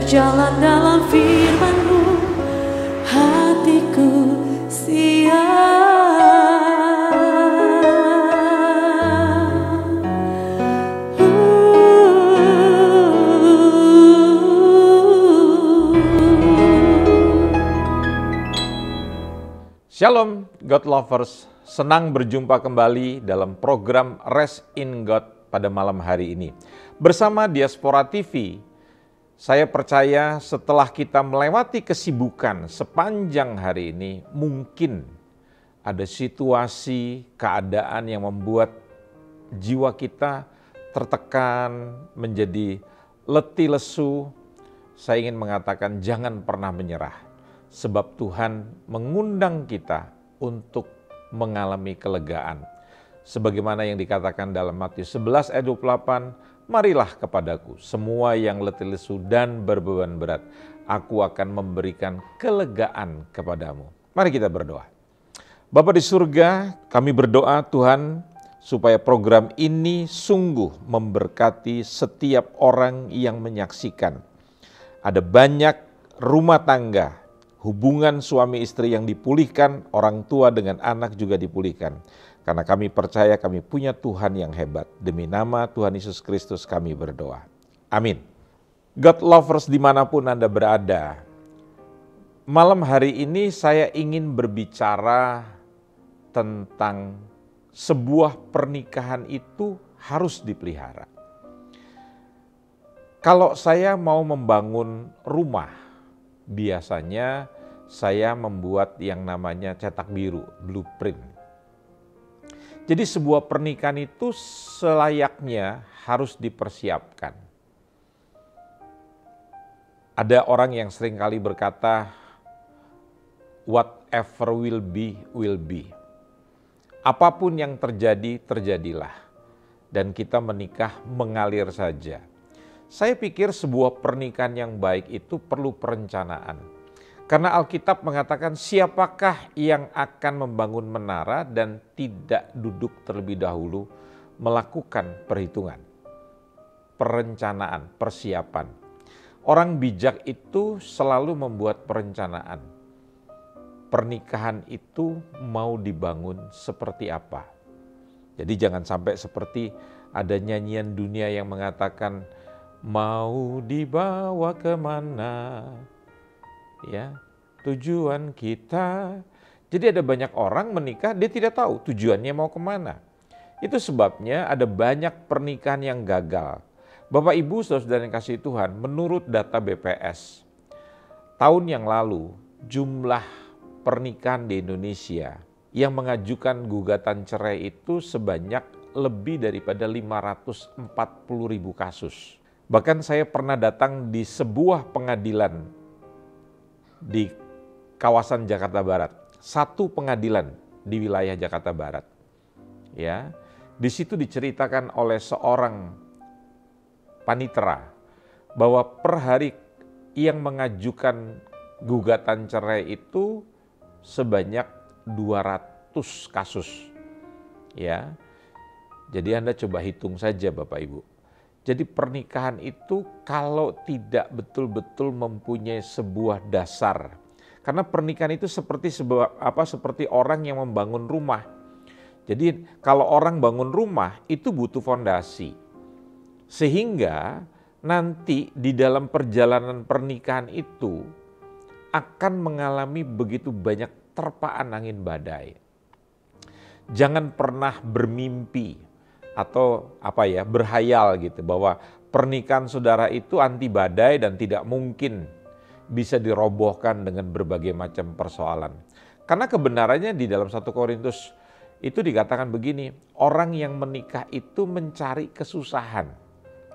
berjalan dalam firman-Mu, hatiku Shalom God Lovers, senang berjumpa kembali dalam program Rest in God pada malam hari ini. Bersama Diaspora TV, saya percaya setelah kita melewati kesibukan sepanjang hari ini, mungkin ada situasi, keadaan yang membuat jiwa kita tertekan, menjadi letih lesu. Saya ingin mengatakan jangan pernah menyerah. Sebab Tuhan mengundang kita untuk mengalami kelegaan. Sebagaimana yang dikatakan dalam Matius 11 ayat 28, marilah kepadaku semua yang letih lesu dan berbeban berat, aku akan memberikan kelegaan kepadamu. Mari kita berdoa. Bapa di surga, kami berdoa Tuhan supaya program ini sungguh memberkati setiap orang yang menyaksikan. Ada banyak rumah tangga, hubungan suami istri yang dipulihkan, orang tua dengan anak juga dipulihkan. Karena kami percaya kami punya Tuhan yang hebat. Demi nama Tuhan Yesus Kristus kami berdoa. Amin. God lovers dimanapun Anda berada, malam hari ini saya ingin berbicara tentang sebuah pernikahan itu harus dipelihara. Kalau saya mau membangun rumah, biasanya saya membuat yang namanya cetak biru, blueprint. Jadi sebuah pernikahan itu selayaknya harus dipersiapkan. Ada orang yang seringkali berkata, whatever will be, will be. Apapun yang terjadi, terjadilah. Dan kita menikah mengalir saja. Saya pikir sebuah pernikahan yang baik itu perlu perencanaan. Karena Alkitab mengatakan siapakah yang akan membangun menara dan tidak duduk terlebih dahulu melakukan perhitungan, perencanaan, persiapan. Orang bijak itu selalu membuat perencanaan. Pernikahan itu mau dibangun seperti apa. Jadi jangan sampai seperti ada nyanyian dunia yang mengatakan mau dibawa kemana, ya, tujuan kita. Jadi ada banyak orang menikah, dia tidak tahu tujuannya mau kemana. Itu sebabnya ada banyak pernikahan yang gagal. Bapak Ibu saudara yang kasih Tuhan, menurut data BPS, tahun yang lalu jumlah pernikahan di Indonesia yang mengajukan gugatan cerai itu sebanyak lebih daripada 540.000 kasus. Bahkan saya pernah datang di sebuah pengadilan di kawasan Jakarta Barat, satu pengadilan di wilayah Jakarta Barat. Ya, di situ diceritakan oleh seorang panitera bahwa per hari yang mengajukan gugatan cerai itu sebanyak 200 kasus. Ya. Jadi Anda coba hitung saja Bapak Ibu. Jadi pernikahan itu kalau tidak betul-betul mempunyai sebuah dasar. Karena pernikahan itu seperti orang yang membangun rumah. Jadi kalau orang bangun rumah itu butuh fondasi. Sehingga nanti di dalam perjalanan pernikahan itu akan mengalami begitu banyak terpaan angin badai. Jangan pernah bermimpi atau berhayal gitu bahwa pernikahan saudara itu anti badai dan tidak mungkin bisa dirobohkan dengan berbagai macam persoalan. Karena kebenarannya di dalam 1 Korintus itu dikatakan begini, orang yang menikah itu mencari kesusahan,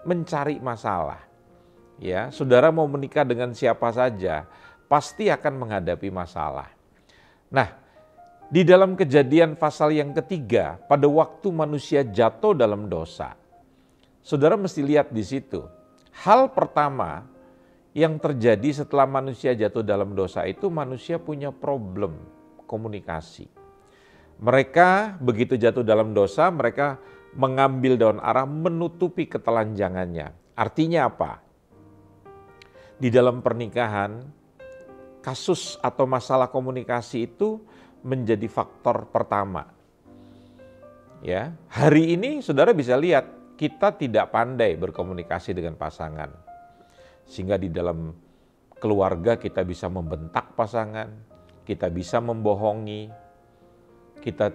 mencari masalah. Ya, saudara mau menikah dengan siapa saja, pasti akan menghadapi masalah. Nah, di dalam Kejadian pasal yang ketiga, pada waktu manusia jatuh dalam dosa, saudara mesti lihat di situ. Hal pertama yang terjadi setelah manusia jatuh dalam dosa itu manusia punya problem komunikasi. Mereka begitu jatuh dalam dosa, mereka mengambil daun arah menutupi ketelanjangannya. Artinya apa? di dalam pernikahan, kasus atau masalah komunikasi itu menjadi faktor pertama. Ya, hari ini saudara bisa lihat kita tidak pandai berkomunikasi dengan pasangan. Sehingga di dalam keluarga kita bisa membentak pasangan, kita bisa membohongi, kita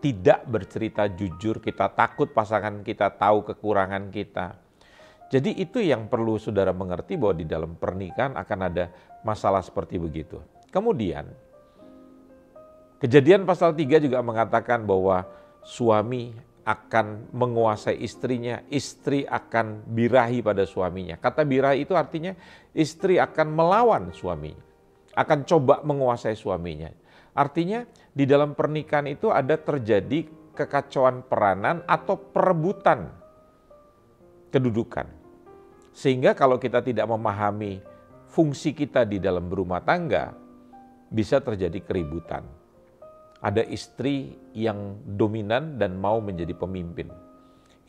tidak bercerita jujur, kita takut pasangan kita tahu kekurangan kita. Jadi itu yang perlu saudara mengerti bahwa di dalam pernikahan akan ada masalah seperti begitu. Kemudian Kejadian pasal 3 juga mengatakan bahwa suami akan menguasai istrinya, istri akan birahi pada suaminya. Kata birahi itu artinya istri akan melawan suaminya, akan coba menguasai suaminya. Artinya di dalam pernikahan itu ada terjadi kekacauan peranan atau perebutan kedudukan. Sehingga kalau kita tidak memahami fungsi kita di dalam berumah tangga, bisa terjadi keributan. Ada istri yang dominan dan mau menjadi pemimpin.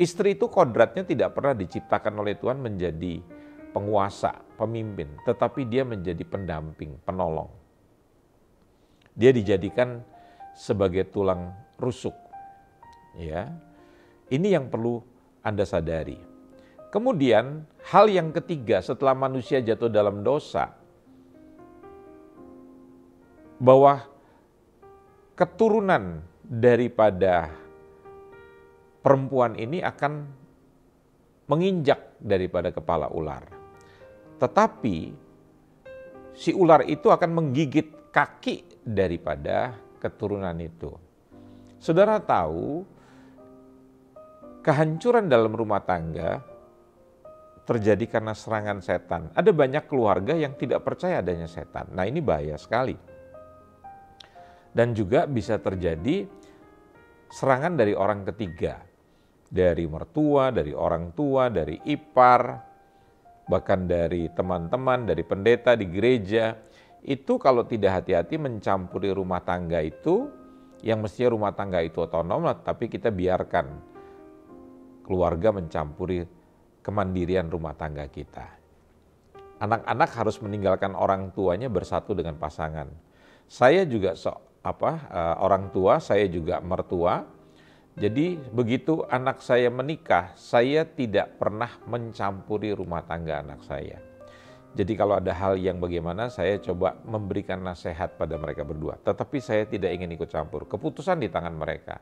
Istri itu kodratnya tidak pernah diciptakan oleh Tuhan menjadi penguasa, pemimpin, tetapi dia menjadi pendamping, penolong. Dia dijadikan sebagai tulang rusuk. Ya. Ini yang perlu Anda sadari. Kemudian hal yang ketiga setelah manusia jatuh dalam dosa, bahwa keturunan daripada perempuan ini akan menginjak daripada kepala ular. Tetapi si ular itu akan menggigit kaki daripada keturunan itu. Saudara tahu, kehancuran dalam rumah tangga terjadi karena serangan setan. Ada banyak keluarga yang tidak percaya adanya setan. Nah, ini bahaya sekali. Dan juga bisa terjadi serangan dari orang ketiga. Dari mertua, dari orang tua, dari ipar, bahkan dari teman-teman, dari pendeta di gereja. Itu kalau tidak hati-hati mencampuri rumah tangga itu, yang mestinya rumah tangga itu otonom, tapi kita biarkan keluarga mencampuri kemandirian rumah tangga kita. Anak-anak harus meninggalkan orang tuanya bersatu dengan pasangan. Saya juga orang tua, saya juga mertua. Jadi begitu anak saya menikah, saya tidak pernah mencampuri rumah tangga anak saya. Jadi kalau ada hal yang bagaimana, saya coba memberikan nasihat pada mereka berdua. Tetapi saya tidak ingin ikut campur. Keputusan di tangan mereka.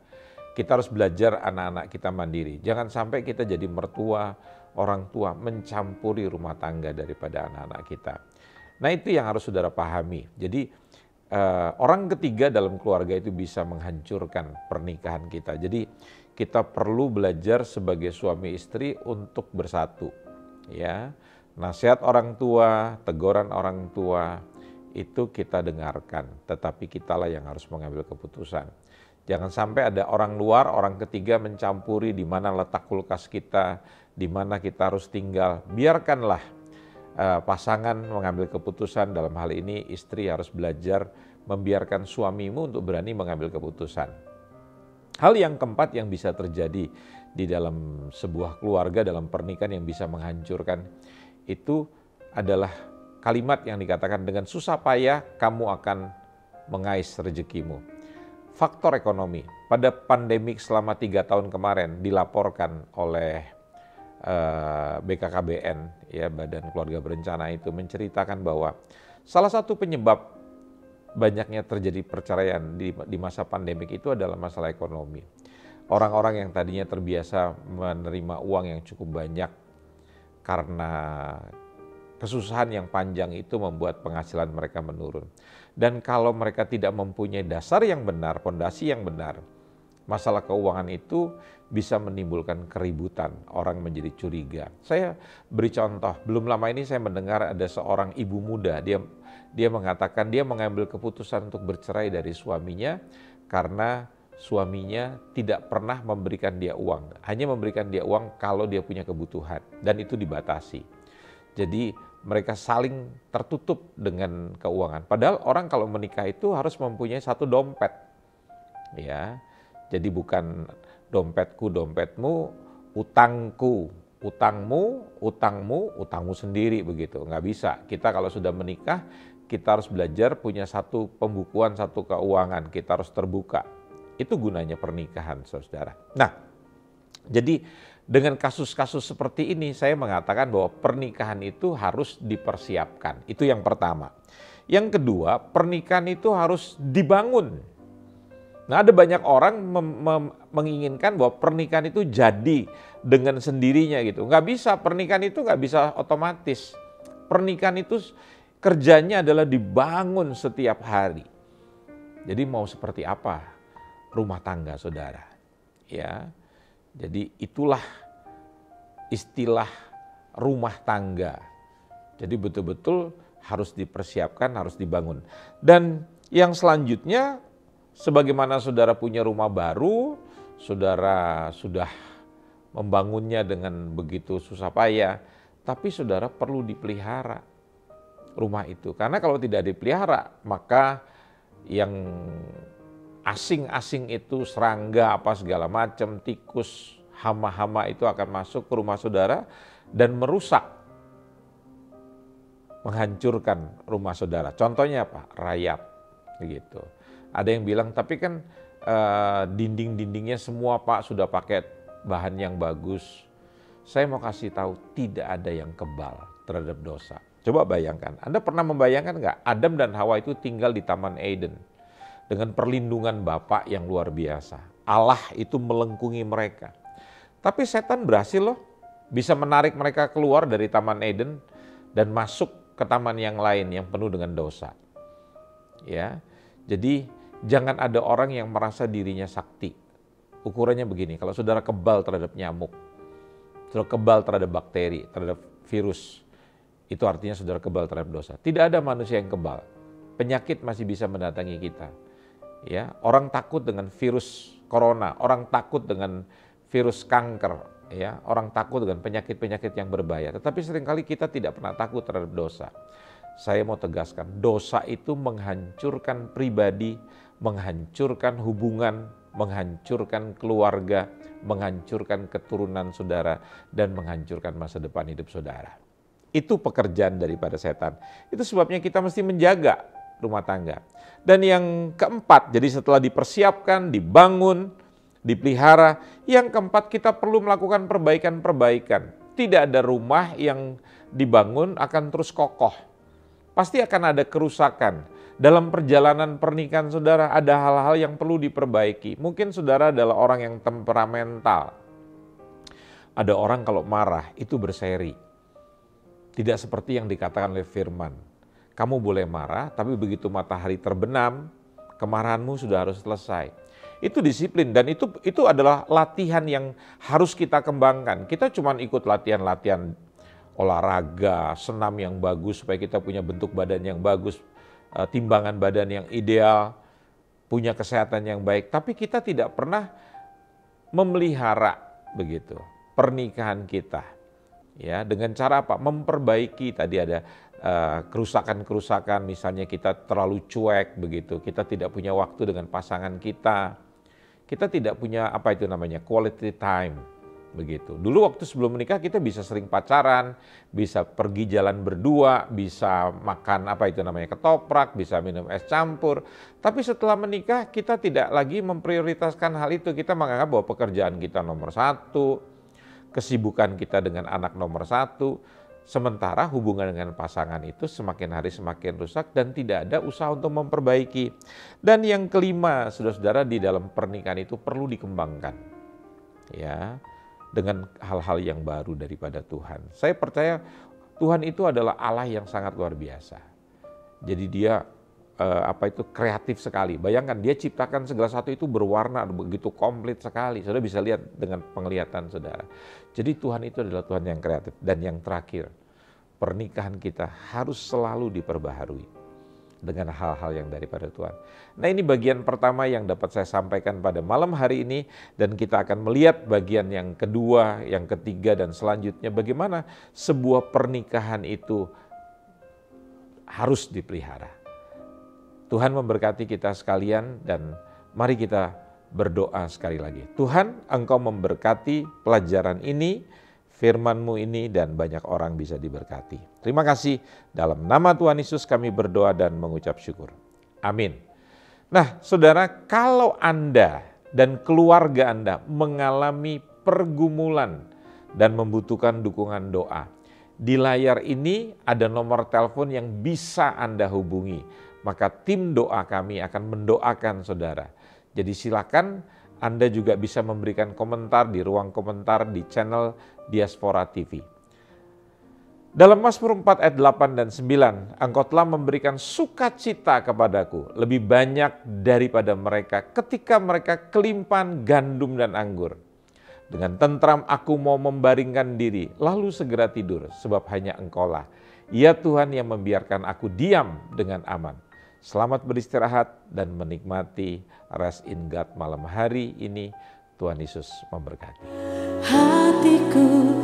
Kita harus belajar anak-anak kita mandiri. Jangan sampai kita jadi mertua, orang tua mencampuri rumah tangga daripada anak-anak kita. Nah, itu yang harus saudara pahami. Jadi orang ketiga dalam keluarga itu bisa menghancurkan pernikahan kita. Jadi kita perlu belajar sebagai suami istri untuk bersatu. Ya, nasihat orang tua, teguran orang tua itu kita dengarkan, tetapi kitalah yang harus mengambil keputusan. Jangan sampai ada orang luar, orang ketiga mencampuri di mana letak kulkas kita, di mana kita harus tinggal. Biarkanlah pasangan mengambil keputusan. Dalam hal ini istri harus belajar membiarkan suamimu untuk berani mengambil keputusan. Hal yang keempat yang bisa terjadi di dalam sebuah keluarga, dalam pernikahan yang bisa menghancurkan, itu adalah kalimat yang dikatakan dengan susah payah kamu akan mengais rezekimu. Faktor ekonomi. Pada pandemik selama 3 tahun kemarin dilaporkan oleh BKKBN, ya, Badan Keluarga Berencana itu menceritakan bahwa salah satu penyebab banyaknya terjadi perceraian di masa pandemik itu adalah masalah ekonomi. Orang-orang yang tadinya terbiasa menerima uang yang cukup banyak karena kesusahan yang panjang itu membuat penghasilan mereka menurun. Dan kalau mereka tidak mempunyai dasar yang benar, fondasi yang benar, masalah keuangan itu bisa menimbulkan keributan, orang menjadi curiga. Saya beri contoh, belum lama ini saya mendengar ada seorang ibu muda, dia mengatakan dia mengambil keputusan untuk bercerai dari suaminya karena suaminya tidak pernah memberikan dia uang. Hanya memberikan dia uang kalau dia punya kebutuhan, dan itu dibatasi. Jadi mereka saling tertutup dengan keuangan. Padahal orang kalau menikah itu harus mempunyai satu dompet. Ya. Jadi bukan dompetku, dompetmu, utangku. Utangmu sendiri begitu. Nggak bisa. Kita kalau sudah menikah, kita harus belajar punya satu pembukuan, satu keuangan. Kita harus terbuka. Itu gunanya pernikahan, saudara. Nah, jadi dengan kasus-kasus seperti ini, saya mengatakan bahwa pernikahan itu harus dipersiapkan. Itu yang pertama. Yang kedua, pernikahan itu harus dibangun. Nah, ada banyak orang menginginkan bahwa pernikahan itu jadi dengan sendirinya gitu. Nggak bisa, pernikahan itu nggak bisa otomatis. Pernikahan itu kerjanya adalah dibangun setiap hari. Jadi mau seperti apa rumah tangga saudara? Ya, jadi itulah istilah rumah tangga. Jadi betul-betul harus dipersiapkan, harus dibangun. Dan yang selanjutnya, sebagaimana saudara punya rumah baru, saudara sudah membangunnya dengan begitu susah payah, tapi saudara perlu dipelihara rumah itu. Karena kalau tidak dipelihara, maka yang asing-asing itu, serangga apa segala macam, tikus, hama-hama itu akan masuk ke rumah saudara dan merusak, menghancurkan rumah saudara. Contohnya apa? Rayap, begitu. Ada yang bilang, tapi kan dinding-dindingnya semua Pak sudah pakai bahan yang bagus. Saya mau kasih tahu, tidak ada yang kebal terhadap dosa. Coba bayangkan, Anda pernah membayangkan nggak? Adam dan Hawa itu tinggal di Taman Eden dengan perlindungan Bapa yang luar biasa. Allah itu melengkungi mereka. Tapi setan berhasil loh, bisa menarik mereka keluar dari Taman Eden dan masuk ke taman yang lain yang penuh dengan dosa. Ya, jadi jangan ada orang yang merasa dirinya sakti. Ukurannya begini, kalau saudara kebal terhadap nyamuk, saudara kebal terhadap bakteri, terhadap virus, itu artinya saudara kebal terhadap dosa. Tidak ada manusia yang kebal. Penyakit masih bisa mendatangi kita. Ya, orang takut dengan virus corona, orang takut dengan virus kanker, ya, orang takut dengan penyakit-penyakit yang berbahaya. Tetapi seringkali kita tidak pernah takut terhadap dosa. Saya mau tegaskan, dosa itu menghancurkan pribadi, menghancurkan hubungan, menghancurkan keluarga, menghancurkan keturunan saudara, dan menghancurkan masa depan hidup saudara. Itu pekerjaan daripada setan. Itu sebabnya kita mesti menjaga rumah tangga. Dan yang keempat, jadi setelah dipersiapkan, dibangun, dipelihara, yang keempat kita perlu melakukan perbaikan-perbaikan. Tidak ada rumah yang dibangun akan terus kokoh. Pasti akan ada kerusakan. Dalam perjalanan pernikahan saudara ada hal-hal yang perlu diperbaiki. Mungkin saudara adalah orang yang temperamental. Ada orang kalau marah itu berseri. Tidak seperti yang dikatakan oleh firman. Kamu boleh marah, tapi begitu matahari terbenam, kemarahanmu sudah harus selesai. Itu disiplin dan itu adalah latihan yang harus kita kembangkan. Kita cuma ikut latihan-latihan olahraga, senam yang bagus supaya kita punya bentuk badan yang bagus, timbangan badan yang ideal, punya kesehatan yang baik. Tapi kita tidak pernah memelihara begitu pernikahan kita. Ya, dengan cara apa? Memperbaiki. Tadi ada kerusakan-kerusakan, misalnya kita terlalu cuek begitu. Kita tidak punya waktu dengan pasangan kita. Kita tidak punya quality time begitu. Dulu waktu sebelum menikah kita bisa sering pacaran, bisa pergi jalan berdua, bisa makan ketoprak, bisa minum es campur. Tapi setelah menikah kita tidak lagi memprioritaskan hal itu. Kita menganggap bahwa pekerjaan kita nomor satu, kesibukan kita dengan anak nomor satu. Sementara hubungan dengan pasangan itu semakin hari semakin rusak dan tidak ada usaha untuk memperbaiki. Dan yang kelima, saudara-saudara, di dalam pernikahan itu perlu dikembangkan. Ya, dengan hal-hal yang baru daripada Tuhan. Saya percaya Tuhan itu adalah Allah yang sangat luar biasa. Jadi dia kreatif sekali. Bayangkan dia ciptakan segala sesuatu itu berwarna begitu komplit sekali. Saudara bisa lihat dengan penglihatan saudara. Jadi Tuhan itu adalah Tuhan yang kreatif. Dan yang terakhir, pernikahan kita harus selalu diperbaharui dengan hal-hal yang daripada Tuhan. Nah, ini bagian pertama yang dapat saya sampaikan pada malam hari ini, dan kita akan melihat bagian yang kedua, yang ketiga, dan selanjutnya bagaimana sebuah pernikahan itu harus dipelihara. Tuhan memberkati kita sekalian dan mari kita berdoa sekali lagi. Tuhan, Engkau memberkati pelajaran ini, firman-Mu ini dan banyak orang bisa diberkati. Terima kasih, dalam nama Tuhan Yesus kami berdoa dan mengucap syukur. Amin. Nah, saudara, kalau Anda dan keluarga Anda mengalami pergumulan dan membutuhkan dukungan doa, di layar ini ada nomor telepon yang bisa Anda hubungi. Maka tim doa kami akan mendoakan saudara. Jadi silakan Anda juga bisa memberikan komentar di ruang komentar di channel Diaspora TV. Dalam Mazmur 4 ayat 8 dan 9, Engkau telah memberikan sukacita kepadaku lebih banyak daripada mereka ketika mereka kelimpahan gandum dan anggur. Dengan tentram aku mau membaringkan diri, lalu segera tidur, sebab hanya Engkaulah, ya Tuhan, yang membiarkan aku diam dengan aman. Selamat beristirahat dan menikmati Rest in God malam hari ini. Tuhan Yesus memberkati. Hatiku